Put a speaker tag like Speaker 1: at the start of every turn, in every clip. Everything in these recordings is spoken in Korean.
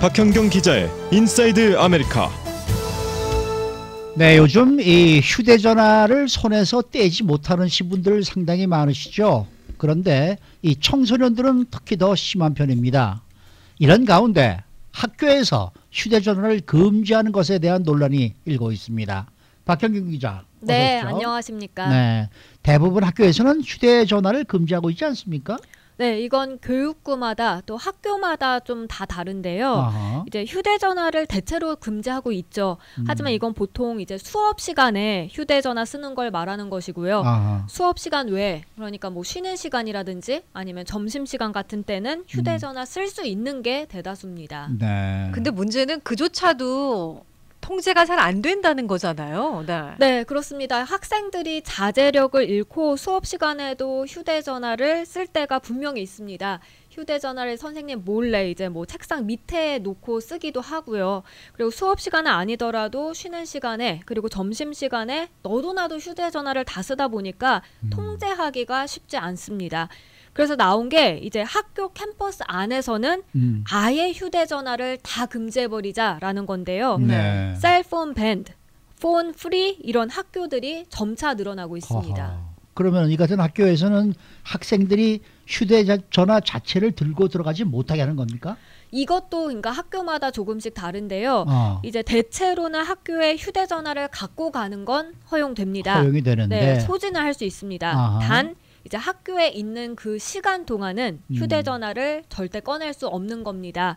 Speaker 1: 박현경 기자의 인사이드 아메리카.
Speaker 2: 네, 요즘 이 휴대전화를 손에서 떼지 못하는 시분들 상당히 많으시죠. 그런데 이 청소년들은 특히 더 심한 편입니다. 이런 가운데 학교에서 휴대전화를 금지하는 것에 대한 논란이 일고 있습니다. 박현경 기자.
Speaker 3: 네,
Speaker 2: 어서 오십시오.
Speaker 3: 안녕하십니까.
Speaker 2: 네, 대부분 학교에서는 휴대전화를 금지하고 있지 않습니까?
Speaker 3: 네, 이건 교육구마다 또 학교마다 좀 다 다른데요.
Speaker 2: 아하.
Speaker 3: 이제 휴대전화를 대체로 금지하고 있죠. 하지만 이건 보통 이제 수업 시간에 휴대전화 쓰는 걸 말하는 것이고요.
Speaker 2: 아하.
Speaker 3: 수업 시간 외에, 그러니까 뭐 쉬는 시간이라든지 아니면 점심시간 같은 때는 휴대전화 쓸 수 있는 게 대다수입니다.
Speaker 2: 네.
Speaker 4: 근데 문제는 그조차도 통제가 잘 안 된다는 거잖아요. 네.
Speaker 3: 네, 그렇습니다. 학생들이 자제력을 잃고 수업 시간에도 휴대전화를 쓸 때가 분명히 있습니다. 휴대전화를 선생님 몰래 이제 뭐 책상 밑에 놓고 쓰기도 하고요. 그리고 수업 시간은 아니더라도 쉬는 시간에 그리고 점심 시간에 너도 나도 휴대전화를 다 쓰다 보니까 통제하기가 쉽지 않습니다. 그래서 나온 게 이제 학교 캠퍼스 안에서는 아예 휴대전화를 다 금지해버리자라는 건데요.
Speaker 2: 네.
Speaker 3: 셀폰 밴드, 폰 프리 이런 학교들이 점차 늘어나고 있습니다.
Speaker 2: 아하. 그러면 이 같은 학교에서는 학생들이 휴대전화 자체를 들고 들어가지 못하게 하는 겁니까?
Speaker 3: 이것도 그러니까 학교마다 조금씩 다른데요. 이제 대체로는 학교에 휴대전화를 갖고 가는 건 허용됩니다.
Speaker 2: 허용이 되는데.
Speaker 3: 네, 소지는 할 수 있습니다.
Speaker 2: 아하.
Speaker 3: 단 이제 학교에 있는 그 시간 동안은 휴대전화를 절대 꺼낼 수 없는 겁니다.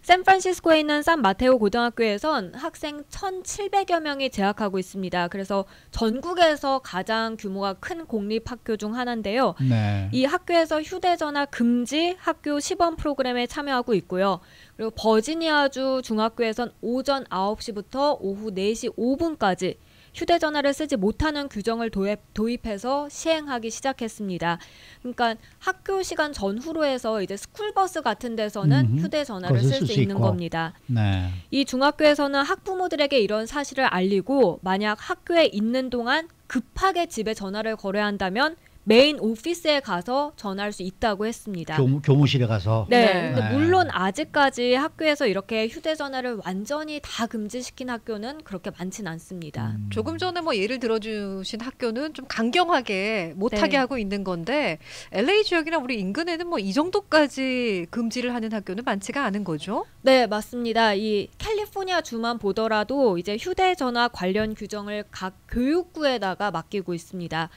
Speaker 3: 샌프란시스코에 있는 산마테오 고등학교에선 학생 1,700여 명이 재학하고 있습니다. 그래서 전국에서 가장 규모가 큰 공립학교 중 하나인데요.
Speaker 2: 네.
Speaker 3: 이 학교에서 휴대전화 금지 학교 시범 프로그램에 참여하고 있고요. 그리고 버지니아주 중학교에선 오전 9시부터 오후 4시 5분까지 휴대전화를 쓰지 못하는 규정을 도입해서 시행하기 시작했습니다. 그러니까 학교 시간 전후로 해서 이제 스쿨버스 같은 데서는 휴대전화를 쓸 수 있는 겁니다.
Speaker 2: 네.
Speaker 3: 이 중학교에서는 학부모들에게 이런 사실을 알리고 만약 학교에 있는 동안 급하게 집에 전화를 걸어야 한다면 메인 오피스에 가서 전화할 수 있다고 했습니다.
Speaker 2: 교무실에 가서.
Speaker 3: 네. 근데 물론 아직까지 학교에서 이렇게 휴대전화를 완전히 다 금지시킨 학교는 그렇게 많진 않습니다.
Speaker 4: 조금 전에 뭐 예를 들어주신 학교는 좀 강경하게 못하게
Speaker 3: 네.
Speaker 4: 하고 있는 건데 LA 지역이나 우리 인근에는 뭐 이 정도까지 금지를 하는 학교는 많지가 않은 거죠?
Speaker 3: 네, 맞습니다. 이 캘리포니아 주만 보더라도 이제 휴대전화 관련 규정을 각 교육부에다가 맡기고 있습니다.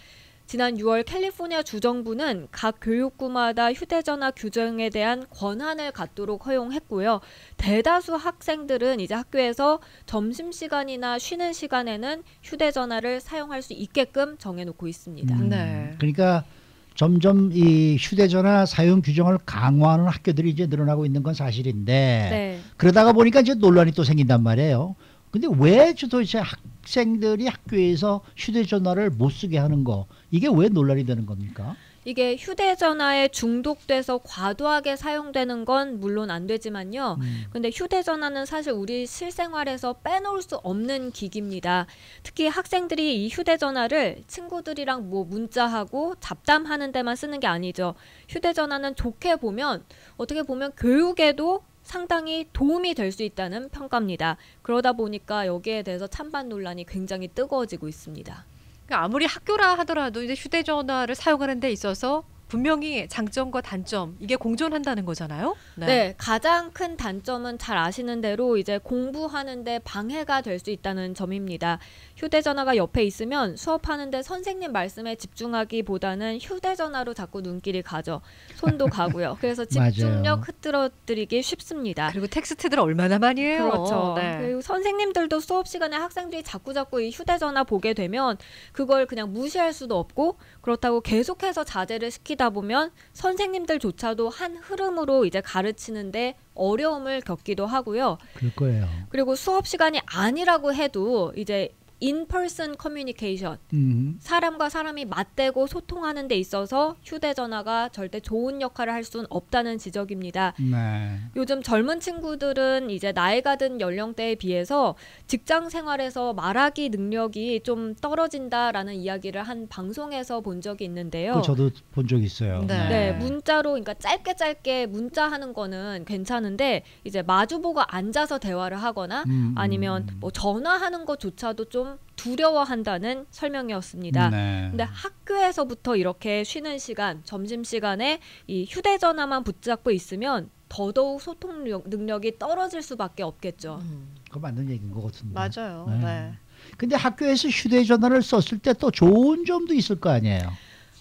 Speaker 3: 지난 6월 캘리포니아 주정부는 각 교육부마다 휴대전화 규정에 대한 권한을 갖도록 허용했고요. 대다수 학생들은 이제 학교에서 점심시간이나 쉬는 시간에는 휴대전화를 사용할 수 있게끔 정해놓고 있습니다.
Speaker 4: 네.
Speaker 2: 그러니까 점점 이 휴대전화 사용 규정을 강화하는 학교들이 이제 늘어나고 있는 건 사실인데
Speaker 3: 네.
Speaker 2: 그러다가 보니까 이제 논란이 또 생긴단 말이에요. 근데 왜 도대체 학생들이 학교에서 휴대전화를 못 쓰게 하는 거 이게 왜 논란이 되는 겁니까?
Speaker 3: 이게 휴대전화에 중독돼서 과도하게 사용되는 건 물론 안 되지만요. 근데 휴대전화는 사실 우리 실생활에서 빼놓을 수 없는 기기입니다. 특히 학생들이 이 휴대전화를 친구들이랑 뭐 문자하고 잡담하는 데만 쓰는 게 아니죠. 휴대전화는 좋게 보면 어떻게 보면 교육에도 상당히 도움이 될 수 있다는 평가입니다. 그러다 보니까 여기에 대해서 찬반 논란이 굉장히 뜨거워지고 있습니다.
Speaker 4: 그러니까 아무리 학교라 하더라도 이제 휴대전화를 사용하는 데 있어서 분명히 장점과 단점 이게 공존한다는 거잖아요.
Speaker 3: 네, 가장 큰 단점은 잘 아시는 대로 이제 공부하는데 방해가 될 수 있다는 점입니다. 휴대전화가 옆에 있으면 수업하는데 선생님 말씀에 집중하기보다는 휴대전화로 자꾸 눈길이 가죠. 손도 가고요. 그래서 집중력 흐트러뜨리기 쉽습니다.
Speaker 4: 그리고 텍스트들 얼마나 많이 해요.
Speaker 3: 그렇죠.
Speaker 4: 네.
Speaker 3: 그리고 선생님들도 수업 시간에 학생들이 자꾸 이 휴대전화 보게 되면 그걸 그냥 무시할 수도 없고 그렇다고 계속해서 자제를 시키다 보면 선생님들조차도 한 흐름으로 이제 가르치는데 어려움을 겪기도 하고요.
Speaker 2: 그럴 거예요.
Speaker 3: 그리고 수업 시간이 아니라고 해도 이제 in-person communication,
Speaker 2: 음.
Speaker 3: 사람과 사람이 맞대고 소통하는 데 있어서 휴대전화가 절대 좋은 역할을 할 수는 없다는 지적입니다.
Speaker 2: 네.
Speaker 3: 요즘 젊은 친구들은 이제 나이가 든 연령대에 비해서 직장 생활에서 말하기 능력이 좀 떨어진다라는 이야기를 한 방송에서 본 적이 있는데요.
Speaker 2: 그 저도 본 적 있어요.
Speaker 4: 네.
Speaker 3: 네, 문자로 그러니까 짧게 문자하는 거는 괜찮은데 이제 마주보고 앉아서 대화를 하거나 아니면 뭐 전화하는 것조차도 좀 두려워한다는 설명이었습니다.
Speaker 2: 네.
Speaker 3: 근데 학교에서부터 이렇게 쉬는 시간, 점심 시간에 이 휴대전화만 붙잡고 있으면 더더욱 소통 능력이 떨어질 수밖에 없겠죠.
Speaker 2: 그거 맞는 얘기인 것 같은데.
Speaker 4: 맞아요.
Speaker 2: 네.
Speaker 4: 네.
Speaker 2: 근데 학교에서 휴대전화를 썼을 때 또 좋은 점도 있을 거 아니에요.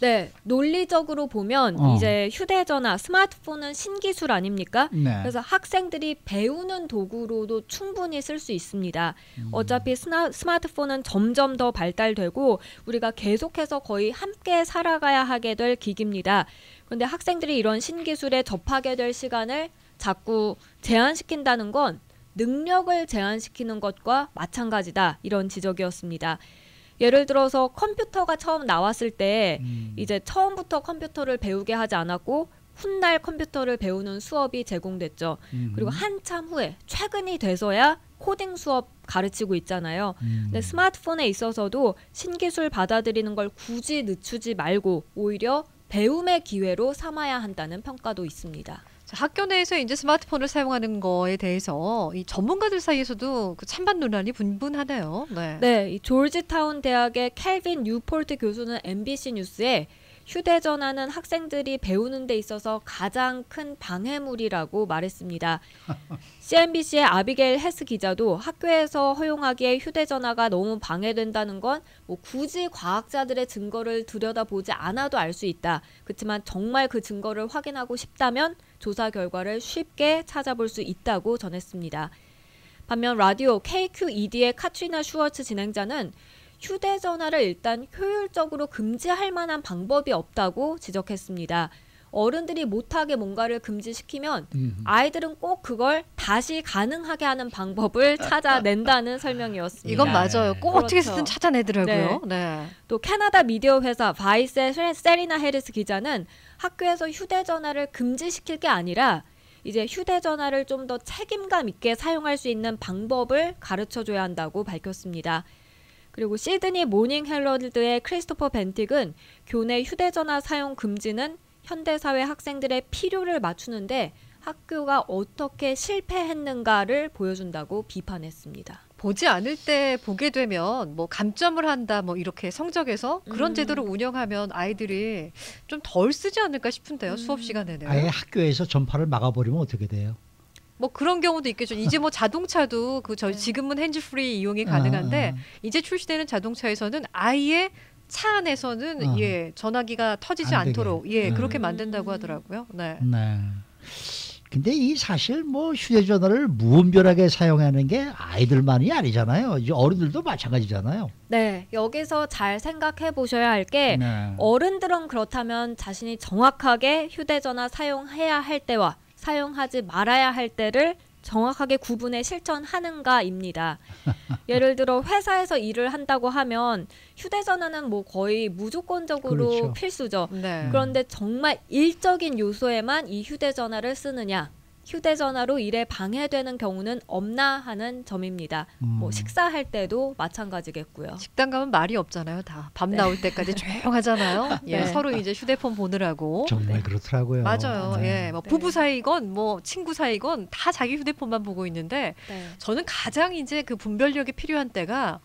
Speaker 3: 네, 논리적으로 보면 이제 휴대전화, 스마트폰은 신기술 아닙니까?
Speaker 2: 네.
Speaker 3: 그래서 학생들이 배우는 도구로도 충분히 쓸 수 있습니다. 어차피 스마트폰은 점점 더 발달되고 우리가 계속해서 거의 함께 살아가야 하게 될 기기입니다. 그런데 학생들이 이런 신기술에 접하게 될 시간을 자꾸 제한시킨다는 건 능력을 제한시키는 것과 마찬가지다. 이런 지적이었습니다. 예를 들어서 컴퓨터가 처음 나왔을 때 이제 처음부터 컴퓨터를 배우게 하지 않았고 훗날 컴퓨터를 배우는 수업이 제공됐죠. 그리고 한참 후에 최근이 돼서야 코딩 수업 가르치고 있잖아요. 근데 스마트폰에 있어서도 신기술 받아들이는 걸 굳이 늦추지 말고 오히려 배움의 기회로 삼아야 한다는 평가도 있습니다.
Speaker 4: 학교 내에서 이제 스마트폰을 사용하는 거에 대해서 이 전문가들 사이에서도 그 찬반 논란이 분분하네요. 네.
Speaker 3: 네, 이 조지타운 대학의 켈빈 뉴폴트 교수는 MBC 뉴스에 휴대전화는 학생들이 배우는 데 있어서 가장 큰 방해물이라고 말했습니다. CNBC의 아비게일 헤스 기자도 학교에서 허용하기에 휴대전화가 너무 방해된다는 건 뭐 굳이 과학자들의 증거를 들여다보지 않아도 알 수 있다. 그렇지만 정말 그 증거를 확인하고 싶다면 조사 결과를 쉽게 찾아볼 수 있다고 전했습니다. 반면 라디오 KQED의 카트리나 슈워츠 진행자는 휴대전화를 일단 효율적으로 금지할 만한 방법이 없다고 지적했습니다. 어른들이 못하게 뭔가를 금지시키면 아이들은 꼭 그걸 다시 가능하게 하는 방법을 찾아낸다는 설명이었습니다.
Speaker 4: 이건 맞아요. 꼭
Speaker 3: 그렇죠.
Speaker 4: 어떻게 해서든 찾아내더라고요. 네.
Speaker 3: 또 캐나다 미디어 회사 바이스의 세리나 해리스 기자는 학교에서 휴대전화를 금지시킬 게 아니라 이제 휴대전화를 좀 더 책임감 있게 사용할 수 있는 방법을 가르쳐줘야 한다고 밝혔습니다. 그리고 시드니 모닝 헤럴드의 크리스토퍼 벤틱은 교내 휴대전화 사용 금지는 현대사회 학생들의 필요를 맞추는데 학교가 어떻게 실패했는가를 보여준다고 비판했습니다.
Speaker 4: 보지 않을 때 보게 되면 뭐 감점을 한다 뭐 이렇게 성적에서 그런 제도를 운영하면 아이들이 좀 덜 쓰지 않을까 싶은데요. 수업 시간에는.
Speaker 2: 아예 학교에서 전파를 막아버리면 어떻게 돼요?
Speaker 4: 뭐 그런 경우도 있겠죠. 이제 뭐 자동차도 그 저희 지금은 핸즈프리 이용이 가능한데 이제 출시되는 자동차에서는 아예 차 안에서는 예 전화기가 터지지
Speaker 2: 안
Speaker 4: 않도록
Speaker 2: 되게.
Speaker 4: 예 그렇게 만든다고 하더라고요. 네.
Speaker 2: 네. 근데 이 사실 뭐 휴대전화를 무분별하게 사용하는 게 아이들만이 아니잖아요. 이제 어른들도 마찬가지잖아요.
Speaker 3: 네, 여기서 잘 생각해 보셔야 할 게
Speaker 2: 네.
Speaker 3: 어른들은 그렇다면 자신이 정확하게 휴대전화 사용해야 할 때와 사용하지 말아야 할 때를 정확하게 구분해 실천하는가입니다. 예를 들어 회사에서 일을 한다고 하면 휴대전화는 뭐 거의 무조건적으로
Speaker 2: 그렇죠.
Speaker 3: 필수죠.
Speaker 4: 네.
Speaker 3: 그런데 정말 일적인 요소에만 이 휴대전화를 쓰느냐, 휴대전화로 일에 방해되는 경우는 없나 하는 점입니다. 뭐 식사할 때도 마찬가지겠고요.
Speaker 4: 식당 가면 말이 없잖아요. 다 밤
Speaker 3: 네.
Speaker 4: 나올 때까지 조용하잖아요. 예,
Speaker 3: 네.
Speaker 4: 서로 이제 휴대폰 보느라고.
Speaker 2: 정말 그렇더라고요.
Speaker 4: 맞아요.
Speaker 2: 네.
Speaker 4: 예, 뭐
Speaker 3: 네.
Speaker 4: 부부 사이건 뭐 친구 사이건 다 자기 휴대폰만 보고 있는데
Speaker 3: 네.
Speaker 4: 저는 가장 이제 그 분별력이 필요한 때가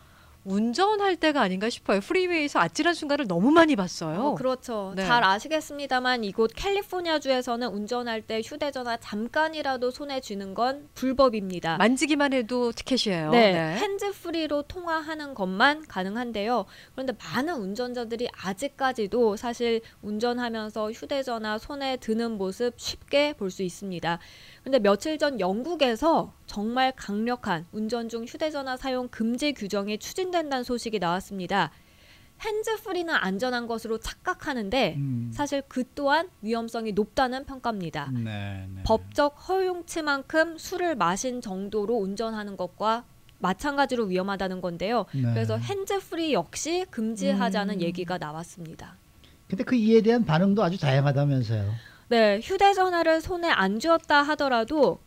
Speaker 4: 운전할 때가 아닌가 싶어요. 프리웨이에서 아찔한 순간을 너무 많이 봤어요.
Speaker 3: 그렇죠.
Speaker 4: 네.
Speaker 3: 잘 아시겠습니다만 이곳 캘리포니아주에서는 운전할 때 휴대전화 잠깐이라도 손에 쥐는 건 불법입니다.
Speaker 4: 만지기만 해도 티켓이에요.
Speaker 3: 네, 핸즈프리로 통화하는 것만 가능한데요. 그런데 많은 운전자들이 아직까지도 사실 운전하면서 휴대전화 손에 드는 모습 쉽게 볼 수 있습니다. 그런데 며칠 전 영국에서 정말 강력한 운전 중 휴대전화 사용 금지 규정이 추진된다는 소식이 나왔습니다. 핸즈프리는 안전한 것으로 착각하는데 사실 그 또한 위험성이 높다는 평가입니다.
Speaker 2: 네, 네.
Speaker 3: 법적 허용치만큼 술을 마신 정도로 운전하는 것과 마찬가지로 위험하다는 건데요.
Speaker 2: 네.
Speaker 3: 그래서 핸즈프리 역시 금지하자는 얘기가 나왔습니다.
Speaker 2: 근데 그 이에 대한 반응도 아주 다양하다면서요.
Speaker 3: 네, 휴대전화를 손에 안 쥐었다 하더라도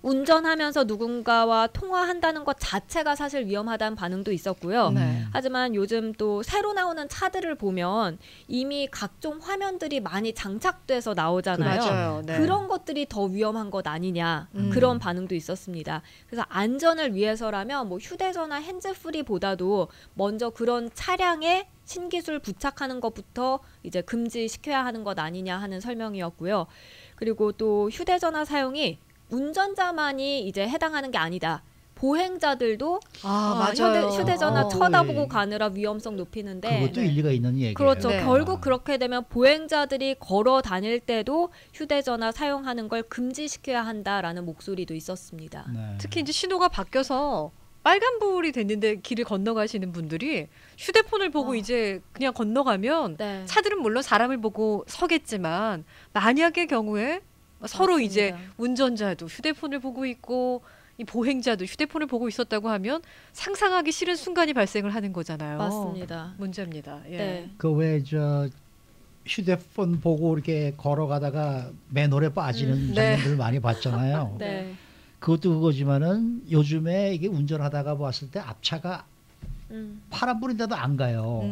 Speaker 3: 운전하면서 누군가와 통화한다는 것 자체가 사실 위험하다는 반응도 있었고요.
Speaker 4: 네.
Speaker 3: 하지만 요즘 또 새로 나오는 차들을 보면 이미 각종 화면들이 많이 장착돼서 나오잖아요.
Speaker 4: 맞아요. 네.
Speaker 3: 그런 것들이 더 위험한 것 아니냐 그런 반응도 있었습니다. 그래서 안전을 위해서라면 뭐 휴대전화 핸즈프리보다도 먼저 그런 차량에 신기술 부착하는 것부터 이제 금지시켜야 하는 것 아니냐 하는 설명이었고요. 그리고 또 휴대전화 사용이 운전자만이 이제 해당하는 게 아니다. 보행자들도
Speaker 4: 맞아요.
Speaker 3: 휴대전화
Speaker 2: 어,
Speaker 3: 쳐다보고
Speaker 2: 예.
Speaker 3: 가느라 위험성 높이는데
Speaker 2: 그것도
Speaker 4: 네.
Speaker 2: 일리가 있는 얘기예요.
Speaker 3: 그렇죠.
Speaker 4: 네.
Speaker 3: 결국 그렇게 되면 보행자들이 걸어 다닐 때도 휴대전화 사용하는 걸 금지시켜야 한다라는 목소리도 있었습니다.
Speaker 2: 네.
Speaker 4: 특히 이제 신호가 바뀌어서 빨간불이 됐는데 길을 건너가시는 분들이 휴대폰을 보고 이제 그냥 건너가면
Speaker 3: 네.
Speaker 4: 차들은 물론 사람을 보고 서겠지만 만약의 경우에 서로
Speaker 3: 맞습니다.
Speaker 4: 이제 운전자도 휴대폰을 보고 있고 이 보행자도 휴대폰을 보고 있었다고 하면 상상하기 싫은 순간이 발생을 하는 거잖아요.
Speaker 3: 맞습니다.
Speaker 4: 문제입니다. 예.
Speaker 3: 네.
Speaker 2: 그 왜 저 휴대폰 보고 이렇게 걸어가다가 맨홀에 빠지는
Speaker 4: 네.
Speaker 2: 장면들 많이 봤잖아요.
Speaker 3: 네.
Speaker 2: 그것도 그거지만은 요즘에 이게 운전하다가 봤을 때 앞차가 파란불인데도 안 가요.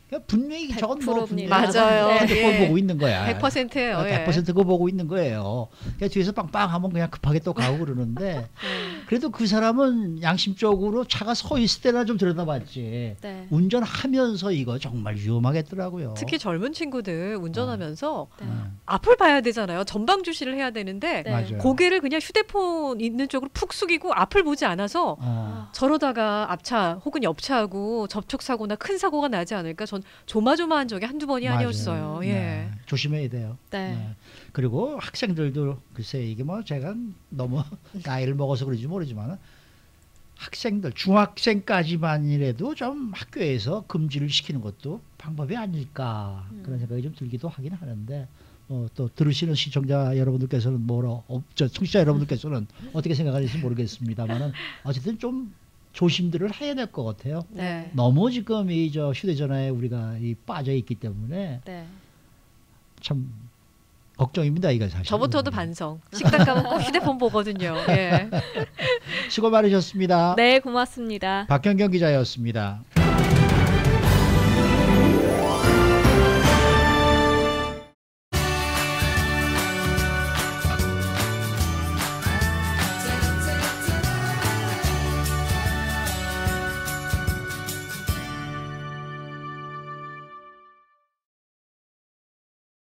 Speaker 2: 그러니까 분명히 저건 뭐
Speaker 3: 100%
Speaker 2: 분명히
Speaker 3: 입니다.
Speaker 4: 맞아요.
Speaker 3: 네.
Speaker 2: 핸드폰
Speaker 4: 예.
Speaker 2: 보고 있는 거야.
Speaker 4: 100%예요.
Speaker 2: 100% 그거 보고 있는 거예요. 그러니까 뒤에서 빵빵하면 그냥 급하게 또 가고 그러는데 그래도 그 사람은 양심적으로 차가 서 있을 때나 좀 들여다봤지.
Speaker 3: 네.
Speaker 2: 운전하면서 이거 정말 위험하겠더라고요.
Speaker 4: 특히 젊은 친구들 운전하면서
Speaker 3: 네.
Speaker 4: 앞을 봐야 되잖아요. 전방 주시를 해야 되는데
Speaker 3: 네.
Speaker 2: 맞아요.
Speaker 4: 고개를 그냥 휴대폰 있는 쪽으로 푹 숙이고 앞을 보지 않아서 저러다가 앞차 혹은 옆차하고 접촉 사고나 큰 사고가 나지 않을까. 전 조마조마한 적이 한두 번이
Speaker 2: 맞아요.
Speaker 4: 아니었어요. 예.
Speaker 2: 네. 조심해야 돼요.
Speaker 3: 네.
Speaker 2: 네. 그리고 학생들도 글쎄 이게 뭐 제가 너무 나이를 먹어서 그런지 모르지만 학생들 중학생까지만이라도 좀 학교에서 금지를 시키는 것도 방법이 아닐까 그런 생각이 좀 들기도 하긴 하는데 또 들으시는 시청자 여러분들께서는 저 청취자 여러분들께서는 어떻게 생각하실지 모르겠습니다만은 어쨌든 좀 조심들을 해야 될 것 같아요.
Speaker 4: 네.
Speaker 2: 너무 지금 이 저 휴대전화에 우리가 빠져 있기 때문에
Speaker 3: 네.
Speaker 2: 참 걱정입니다. 이거 사실.
Speaker 4: 저부터도 반성. 식당 가면 꼭 휴대폰 보거든요. 예.
Speaker 2: 수고 많으셨습니다.
Speaker 3: 네, 고맙습니다.
Speaker 2: 박현경 기자였습니다.